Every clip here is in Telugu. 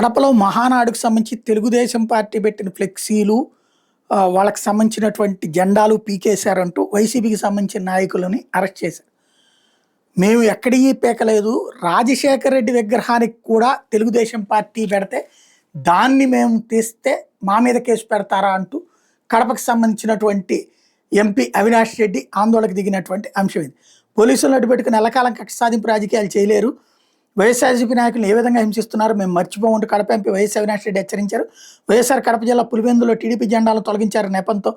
కడపలో మహానాడుకు సంబంధించి తెలుగుదేశం పార్టీ పెట్టిన ఫ్లెక్సీలు వాళ్ళకి సంబంధించినటువంటి జెండాలు పీకేశారంటూ వైసీపీకి సంబంధించిన నాయకులని అరెస్ట్ చేశారు. మేము ఎక్కడికి పీకలేదు, రాజశేఖర రెడ్డి విగ్రహానికి కూడా తెలుగుదేశం పార్టీ పెడితే దాన్ని మేము తీస్తే మా మీద కేసు పెడతారా అంటూ కడపకు సంబంధించినటువంటి ఎంపీ అవినాష్ రెడ్డి ఆందోళనకు దిగినటువంటి అంశం ఇది. పోలీసులను అడ్డుపెట్టుకుని ఎల్లకాలం కక్ష సాధింపు రాజకీయాలు చేయలేరు, వైఎస్ఆర్సీపీ నాయకులను ఏ విధంగా హింసిస్తున్నారు మేము మర్చిపోమంటూ కడప ఎంపీ వైఎస్ అవినాష్ రెడ్డి హెచ్చరించారు. వైఎస్ఆర్ కడప జిల్లా పులివెందులో టీడీపీ జెండాలను తొలగించారు నెపంతో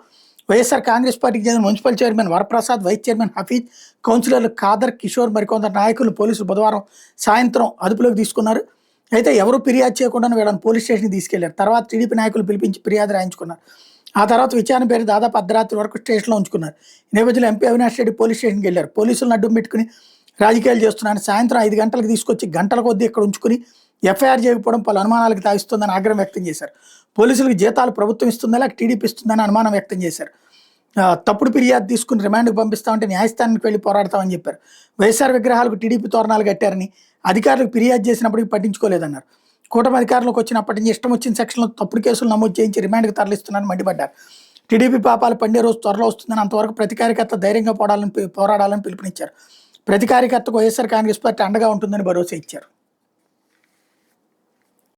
వైఎస్ఆర్ కాంగ్రెస్ పార్టీకి చెందిన municipal chairman Varaprasad, vice chairman Hafeez, కౌన్సిలర్లు ఖాదర్, కిషోర్ మరికొందరు నాయకులు పోలీసులు బుధవారం సాయంత్రం అదుపులోకి తీసుకున్నారు. అయితే ఎవరూ ఫిర్యాదు చేయకుండా వీళ్ళని పోలీస్ స్టేషన్కి తీసుకెళ్లారు. తర్వాత టీడీపీ నాయకులు పిలిపించి ఫిర్యాదు రాయించుకున్నారు. ఆ తర్వాత విచారణ పేరు దాదాపు అర్ధరాత్రి వరకు స్టేషన్లో ఉంచుకున్నారు. ఈ నేపథ్యంలో ఎంపీ అవినాష్ రెడ్డి పోలీస్ స్టేషన్కి వెళ్ళారు. పోలీసులను అడ్డం పెట్టుకుని రాజకీయాలు చేస్తున్నారని సాయంత్రం 5 గంటలకు తీసుకొచ్చి గంటల కొద్దీ ఇక్కడ ఉంచుకుని ఎఫ్ఐఆర్ చేయకపోవడం పలు అనుమానాలకు తావిస్తుందని ఆగ్రహం వ్యక్తం చేశారు. పోలీసులకు జీతాలు ప్రభుత్వం ఇస్తుందా లేక టీడీపీ ఇస్తుందని అనుమానం వ్యక్తం చేశారు. తప్పుడు ఫిర్యాదు తీసుకుని రిమాండ్కి పంపిస్తామంటే న్యాయస్థానానికి వెళ్ళి పోరాడతామని చెప్పారు. వైఎస్ఆర్ విగ్రహాలకు టీడీపీ తోరణాలు కట్టారని అధికారులకు ఫిర్యాదు చేసినప్పటికీ పట్టించుకోలేదన్నారు. కూటమి అధికారంలోకి వచ్చినప్పటి నుంచి ఇష్టం వచ్చిన సెక్షన్లో తప్పుడు కేసులు నమోదు చేయించి రిమాండ్కి తరలిస్తున్నారని మండిపడ్డారు. టీడీపీ పాపాలు పండే రోజు త్వరలో వస్తుందని, అంతవరకు ప్రతి కార్యకర్త ధైర్యంగా పోరాడాలని పిలుపునిచ్చారు. ప్రతి కార్యకర్తకు వైఎస్ఆర్ కాంగ్రెస్ పార్టీ అండగా ఉంటుందని భరోసా ఇచ్చారు.